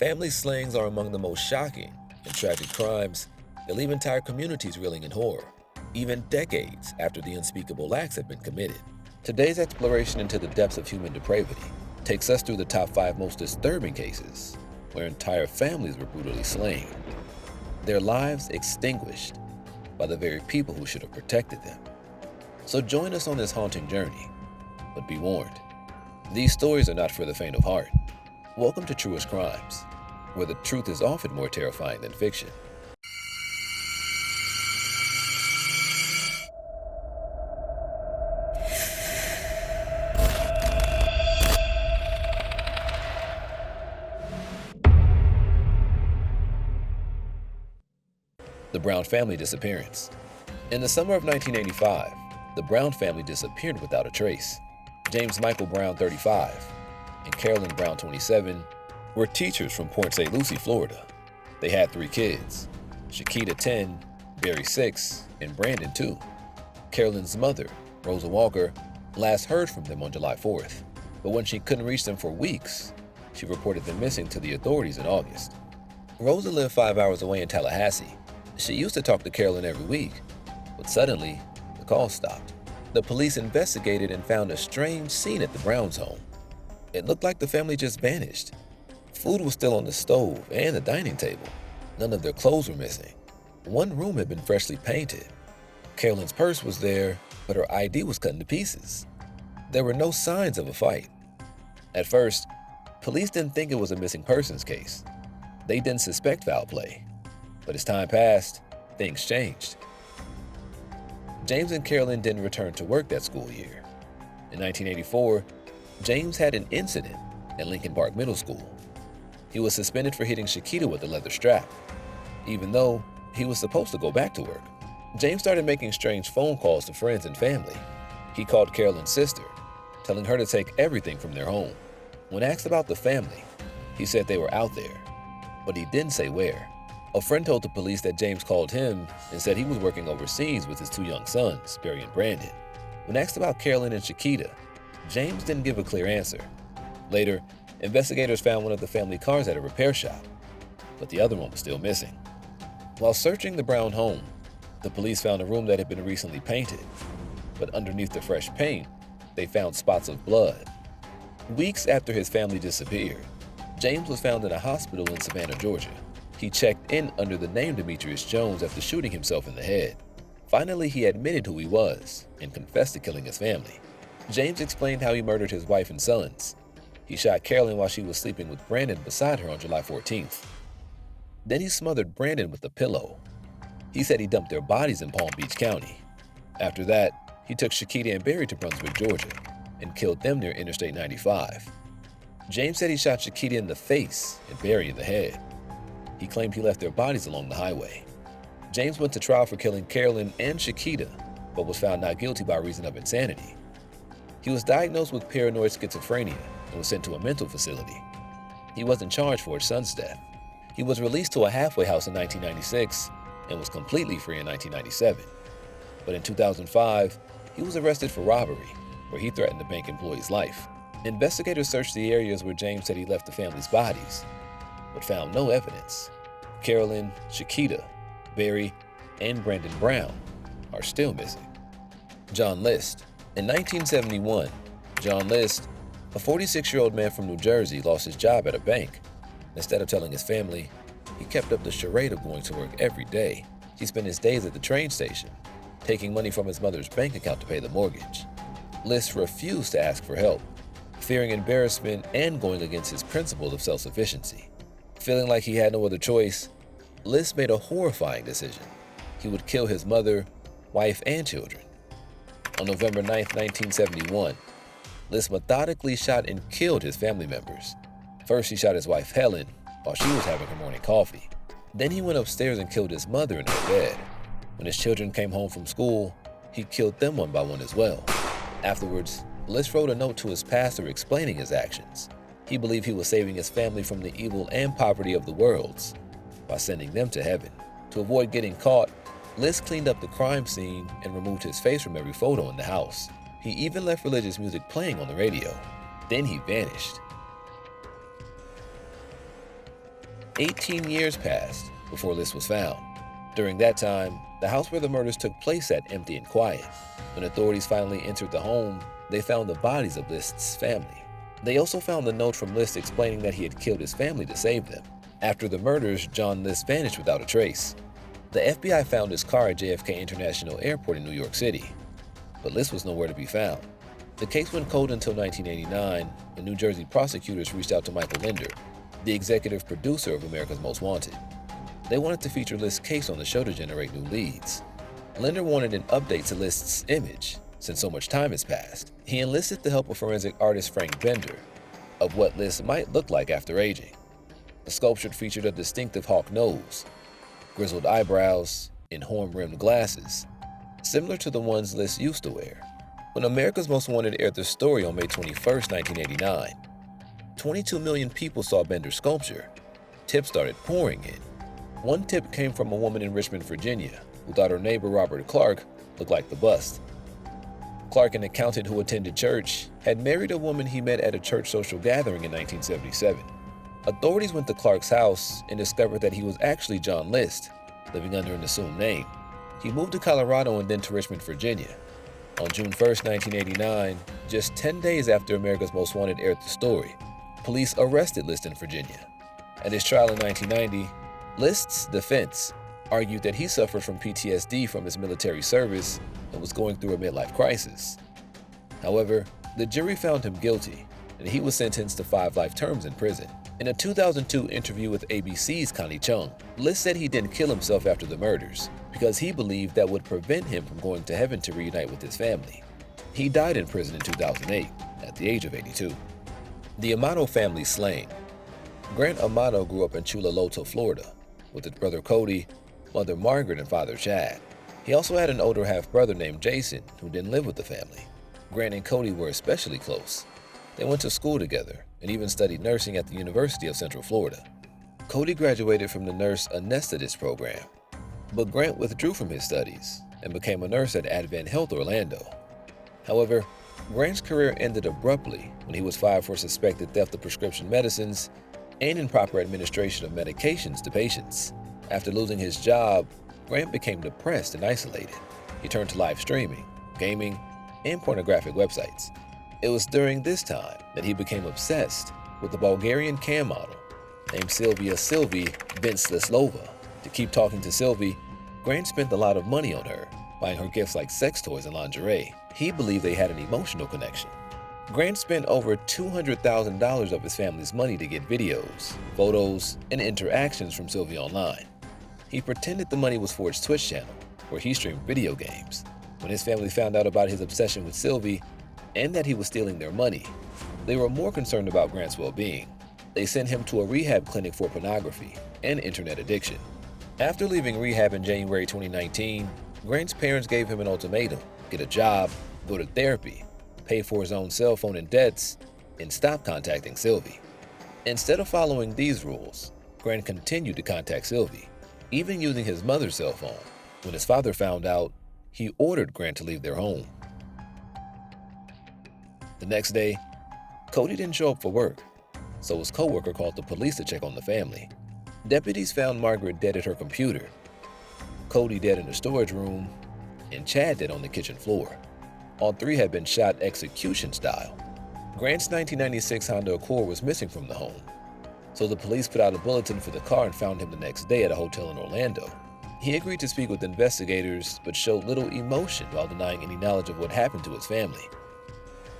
Family slayings are among the most shocking and tragic crimes that leave entire communities reeling in horror, even decades after the unspeakable acts have been committed. Today's exploration into the depths of human depravity takes us through the top 5 most disturbing cases where entire families were brutally slain, their lives extinguished by the very people who should have protected them. So join us on this haunting journey, but be warned, these stories are not for the faint of heart. Welcome to Truest Crimes, where the truth is often more terrifying than fiction. The Brown family disappearance. In the summer of 1985, the Brown family disappeared without a trace. James Michael Brown, 35, and Carolyn Brown, 27, were teachers from Port St. Lucie, Florida. They had 3 kids, Shakita, 10, Barry, 6, and Brandon, 2. Carolyn's mother, Rosa Walker, last heard from them on July 4th, but when she couldn't reach them for weeks, she reported them missing to the authorities in August. Rosa lived 5 hours away in Tallahassee. She used to talk to Carolyn every week, but suddenly, the call stopped. The police investigated and found a strange scene at the Browns' home. It looked like the family just vanished. Food was still on the stove and the dining table. None of their clothes were missing. One room had been freshly painted. Carolyn's purse was there, but her ID was cut into pieces. There were no signs of a fight. At first, police didn't think it was a missing persons case. They didn't suspect foul play. But as time passed, things changed. James and Carolyn didn't return to work that school year. In 1984, James had an incident at Lincoln Park Middle School. He was suspended for hitting Shakita with a leather strap, even though he was supposed to go back to work. James started making strange phone calls to friends and family. He called Carolyn's sister, telling her to take everything from their home. When asked about the family, he said they were out there, but he didn't say where. A friend told the police that James called him and said he was working overseas with his 2 young sons, Barry and Brandon. When asked about Carolyn and Shakita, James didn't give a clear answer. Later, investigators found one of the family cars at a repair shop, but the other one was still missing. While searching the Brown home, the police found a room that had been recently painted, but underneath the fresh paint, they found spots of blood. Weeks after his family disappeared, James was found in a hospital in Savannah, Georgia. He checked in under the name Demetrius Jones after shooting himself in the head. Finally, he admitted who he was and confessed to killing his family. James explained how he murdered his wife and sons. He shot Carolyn while she was sleeping with Brandon beside her on July 14th. Then he smothered Brandon with a pillow. He said he dumped their bodies in Palm Beach County. After that, he took Shakita and Barry to Brunswick, Georgia, and killed them near Interstate 95. James said he shot Shakita in the face and Barry in the head. He claimed he left their bodies along the highway. James went to trial for killing Carolyn and Shakita, but was found not guilty by reason of insanity. He was diagnosed with paranoid schizophrenia and was sent to a mental facility. He wasn't charged for his son's death. He was released to a halfway house in 1996 and was completely free in 1997. But in 2005, he was arrested for robbery, where he threatened a bank employee's life. Investigators searched the areas where James said he left the family's bodies, but found no evidence. Carolyn, Shakita, Barry, and Brandon Brown are still missing. John List. In 1971, John List, a 46-year-old man from New Jersey, lost his job at a bank. Instead of telling his family, he kept up the charade of going to work every day. He spent his days at the train station, taking money from his mother's bank account to pay the mortgage. List refused to ask for help, fearing embarrassment and going against his principle of self-sufficiency. Feeling like he had no other choice, List made a horrifying decision. He would kill his mother, wife, and children. On November 9, 1971, List methodically shot and killed his family members. First, he shot his wife Helen while she was having her morning coffee. Then he went upstairs and killed his mother in her bed. When his children came home from school, he killed them one by one as well. Afterwards, List wrote a note to his pastor explaining his actions. He believed he was saving his family from the evil and poverty of the worlds by sending them to heaven. To avoid getting caught, List cleaned up the crime scene and removed his face from every photo in the house. He even left religious music playing on the radio. Then he vanished. 18 years passed before List was found. During that time, the house where the murders took place sat empty and quiet. When authorities finally entered the home, they found the bodies of List's family. They also found the note from List explaining that he had killed his family to save them. After the murders, John List vanished without a trace. The FBI found his car at JFK International Airport in New York City, but List was nowhere to be found. The case went cold until 1989, when New Jersey prosecutors reached out to Michael Linder, the executive producer of America's Most Wanted. They wanted to feature List's case on the show to generate new leads. Linder wanted an update to List's image, since so much time has passed. He enlisted the help of forensic artist Frank Bender of what List might look like after aging. The sculpture featured a distinctive hawk nose, grizzled eyebrows, and horn-rimmed glasses, similar to the ones List used to wear. When America's Most Wanted aired the story on May 21, 1989, 22 million people saw Bender's sculpture. Tips started pouring in. One tip came from a woman in Richmond, Virginia, who thought her neighbor Robert Clark looked like the bust. Clark, an accountant who attended church, had married a woman he met at a church social gathering in 1977. Authorities went to Clark's house and discovered that he was actually John List, living under an assumed name. He moved to Colorado and then to Richmond, Virginia. On June 1, 1989, just 10 days after America's Most Wanted aired the story, police arrested List in Virginia. At his trial in 1990, List's defense argued that he suffered from PTSD from his military service and was going through a midlife crisis. However, the jury found him guilty, and he was sentenced to 5 life terms in prison. In a 2002 interview with ABC's Connie Chung, List said he didn't kill himself after the murders because he believed that would prevent him from going to heaven to reunite with his family. He died in prison in 2008 at the age of 82. The Amato family slaying. Grant Amato grew up in Chulaloto, Florida, with his brother Cody, mother Margaret, and father Chad. He also had an older half-brother named Jason who didn't live with the family. Grant and Cody were especially close. They went to school together and even studied nursing at the University of Central Florida. Cody graduated from the nurse anesthetist program, but Grant withdrew from his studies and became a nurse at Advent Health Orlando. However, Grant's career ended abruptly when he was fired for suspected theft of prescription medicines and improper administration of medications to patients. After losing his job, Grant became depressed and isolated. He turned to live streaming, gaming, and pornographic websites. It was during this time that he became obsessed with the Bulgarian cam model named Sylvia Vinslislova. To keep talking to Sylvie, Grant spent a lot of money on her, buying her gifts like sex toys and lingerie. He believed they had an emotional connection. Grant spent over $200,000 of his family's money to get videos, photos, and interactions from Sylvie online. He pretended the money was for his Twitch channel, where he streamed video games. When his family found out about his obsession with Sylvie and that he was stealing their money, they were more concerned about Grant's well-being. They sent him to a rehab clinic for pornography and internet addiction. After leaving rehab in January 2019, Grant's parents gave him an ultimatum: get a job, go to therapy, pay for his own cell phone and debts, and stop contacting Sylvie. Instead of following these rules, Grant continued to contact Sylvie, even using his mother's cell phone. When his father found out, he ordered Grant to leave their home. The next day, Cody didn't show up for work, so his coworker called the police to check on the family. Deputies found Margaret dead at her computer, Cody dead in the storage room, and Chad dead on the kitchen floor. All 3 had been shot execution style. Grant's 1996 Honda Accord was missing from the home, so the police put out a bulletin for the car and found him the next day at a hotel in Orlando. He agreed to speak with investigators, but showed little emotion while denying any knowledge of what happened to his family.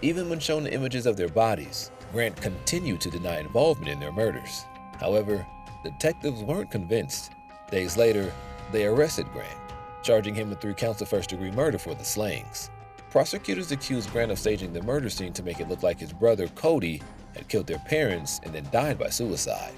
Even when shown the images of their bodies, Grant continued to deny involvement in their murders. However, detectives weren't convinced. Days later, they arrested Grant, charging him with 3 counts of first-degree murder for the slayings. Prosecutors accused Grant of staging the murder scene to make it look like his brother Cody had killed their parents and then died by suicide.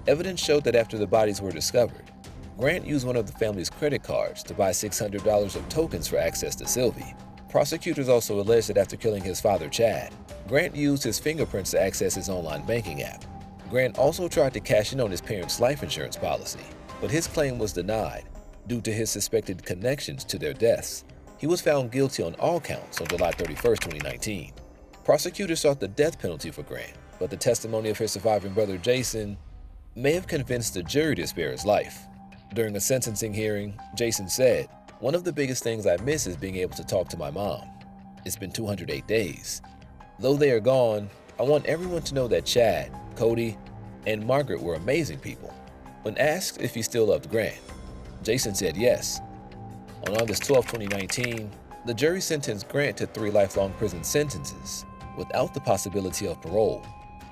Evidence showed that after the bodies were discovered, Grant used one of the family's credit cards to buy $600 of tokens for access to Sylvie. Prosecutors also alleged that after killing his father Chad, Grant used his fingerprints to access his online banking app. Grant also tried to cash in on his parents' life insurance policy, but his claim was denied due to his suspected connections to their deaths. He was found guilty on all counts on July 31, 2019. Prosecutors sought the death penalty for Grant, but the testimony of his surviving brother Jason may have convinced the jury to spare his life. During a sentencing hearing, Jason said, "One of the biggest things I miss is being able to talk to my mom. It's been 208 days. Though they are gone, I want everyone to know that Chad, Cody, and Margaret were amazing people." When asked if he still loved Grant, Jason said yes. On August 12, 2019, the jury sentenced Grant to 3 lifelong prison sentences without the possibility of parole,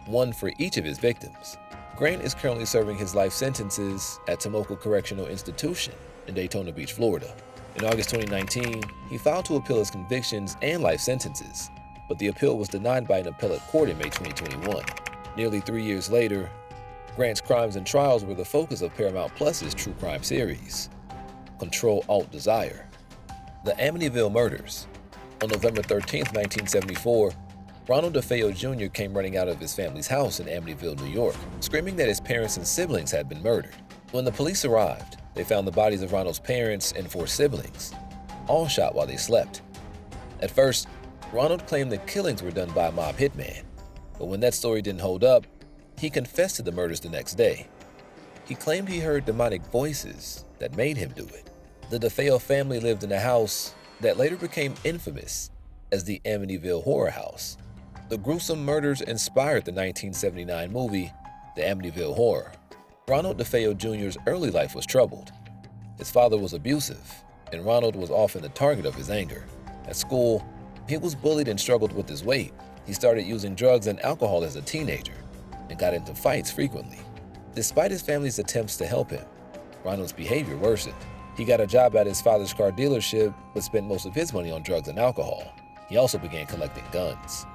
one for each of his victims. Grant is currently serving his life sentences at Tomoka Correctional Institution in Daytona Beach, Florida. In August 2019, he filed to appeal his convictions and life sentences, but the appeal was denied by an appellate court in May 2021. Nearly 3 years later, Grant's crimes and trials were the focus of Paramount Plus's true crime series, Control Alt Desire. The Amityville Murders. On November 13, 1974, Ronald DeFeo Jr. came running out of his family's house in Amityville, New York, screaming that his parents and siblings had been murdered. When the police arrived, they found the bodies of Ronald's parents and 4 siblings, all shot while they slept. At first, Ronald claimed the killings were done by a mob hitman, but when that story didn't hold up, he confessed to the murders the next day. He claimed he heard demonic voices that made him do it. The DeFeo family lived in a house that later became infamous as the Amityville Horror House. The gruesome murders inspired the 1979 movie, The Amityville Horror. Ronald DeFeo Jr.'s early life was troubled. His father was abusive, and Ronald was often the target of his anger. At school, he was bullied and struggled with his weight. He started using drugs and alcohol as a teenager and got into fights frequently. Despite his family's attempts to help him, Ronald's behavior worsened. He got a job at his father's car dealership, but spent most of his money on drugs and alcohol. He also began collecting guns.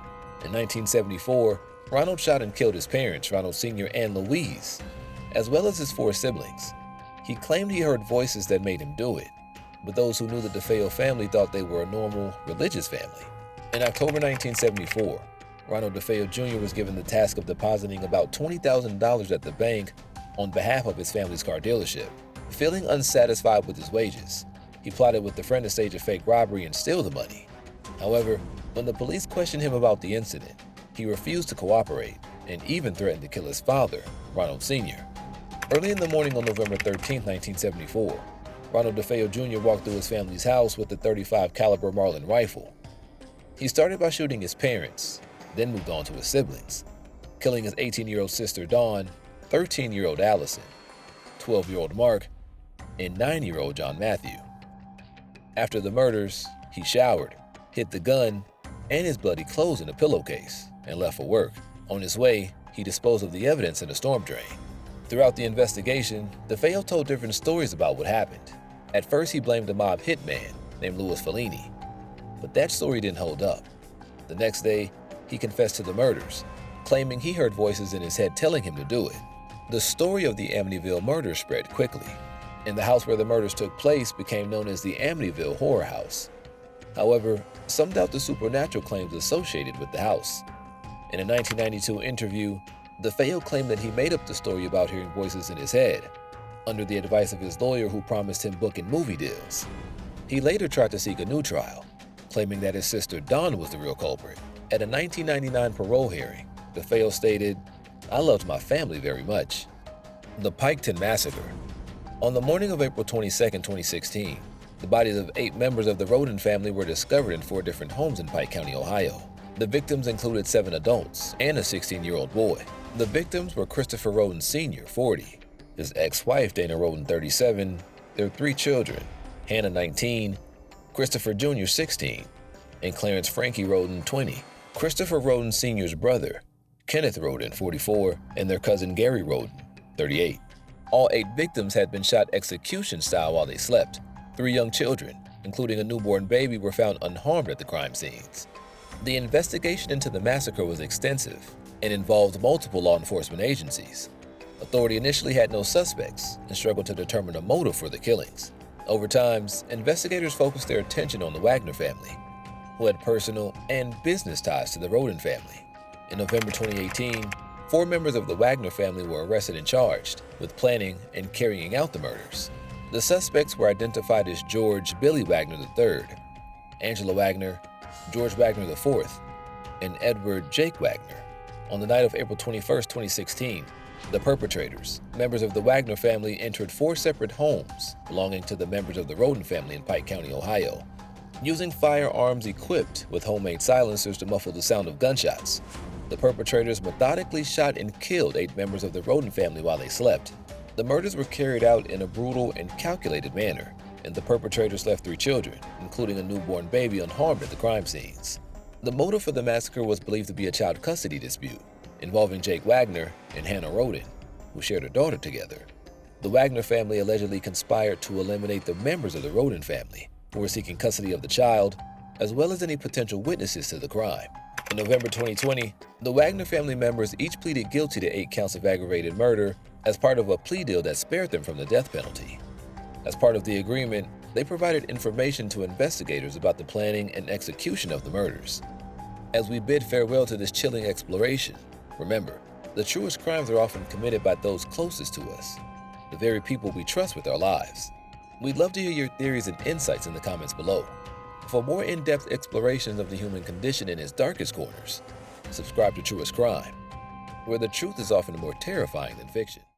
In 1974, Ronald shot and killed his parents, Ronald Sr. and Louise, as well as his 4 siblings. He claimed he heard voices that made him do it, but those who knew the DeFeo family thought they were a normal, religious family. In October 1974, Ronald DeFeo Jr. was given the task of depositing about $20,000 at the bank on behalf of his family's car dealership. Feeling unsatisfied with his wages, he plotted with a friend to stage a fake robbery and steal the money. However, when the police questioned him about the incident, he refused to cooperate and even threatened to kill his father, Ronald Sr. Early in the morning on November 13, 1974, Ronald DeFeo Jr. walked through his family's house with a .35 caliber Marlin rifle. He started by shooting his parents, then moved on to his siblings, killing his 18-year-old sister Dawn, 13-year-old Allison, 12-year-old Mark, and 9-year-old John Matthew. After the murders, he showered, hid the gun and his bloody clothes in a pillowcase, and left for work. On his way, he disposed of the evidence in a storm drain. Throughout the investigation, DeFeo told different stories about what happened. At first, he blamed a mob hitman named Louis Fellini, but that story didn't hold up. The next day, he confessed to the murders, claiming he heard voices in his head telling him to do it. The story of the Amityville murders spread quickly, and the house where the murders took place became known as the Amityville Horror House. However, some doubt the supernatural claims associated with the house. In a 1992 interview, DeFeo claimed that he made up the story about hearing voices in his head, under the advice of his lawyer who promised him book and movie deals. He later tried to seek a new trial, claiming that his sister Dawn was the real culprit. At a 1999 parole hearing, DeFeo stated, "I loved my family very much." The Piketon Massacre. On the morning of April 22, 2016, the bodies of 8 members of the Rhoden family were discovered in 4 different homes in Pike County, Ohio. The victims included 7 adults and a 16-year-old boy. The victims were Christopher Rhoden Sr., 40, his ex-wife Dana Rhoden, 37, their 3 children, Hannah, 19, Christopher Jr., 16, and Clarence Frankie Rhoden, 20. Christopher Rhoden Sr.'s brother, Kenneth Rhoden, 44, and their cousin Gary Rhoden, 38. All 8 victims had been shot execution-style while they slept. 3 young children, including a newborn baby, were found unharmed at the crime scenes. The investigation into the massacre was extensive and involved multiple law enforcement agencies. Authority initially had no suspects and struggled to determine a motive for the killings. Over time, investigators focused their attention on the Wagner family, who had personal and business ties to the Rhoden family. In November 2018, 4 members of the Wagner family were arrested and charged with planning and carrying out the murders. The suspects were identified as George Billy Wagner III, Angela Wagner, George Wagner IV, and Edward Jake Wagner. On the night of April 21, 2016, The perpetrators, members of the Wagner family, entered 4 separate homes belonging to the members of the Rhoden family in Pike County, Ohio, using firearms equipped with homemade silencers to muffle the sound of gunshots. The perpetrators methodically shot and killed 8 members of the Rhoden family while they slept. The murders were carried out in a brutal and calculated manner, and the perpetrators left 3 children, including a newborn baby, unharmed at the crime scenes. The motive for the massacre was believed to be a child custody dispute involving Jake Wagner and Hannah Rhoden, who shared a daughter together. The Wagner family allegedly conspired to eliminate the members of the Rhoden family, who were seeking custody of the child, as well as any potential witnesses to the crime. In November 2020, the Wagner family members each pleaded guilty to 8 counts of aggravated murder as part of a plea deal that spared them from the death penalty. As part of the agreement, they provided information to investigators about the planning and execution of the murders. As we bid farewell to this chilling exploration, remember, the truest crimes are often committed by those closest to us, the very people we trust with our lives. We'd love to hear your theories and insights in the comments below. For more in-depth explorations of the human condition in its darkest corners, subscribe to Truest Crime, where the truth is often more terrifying than fiction.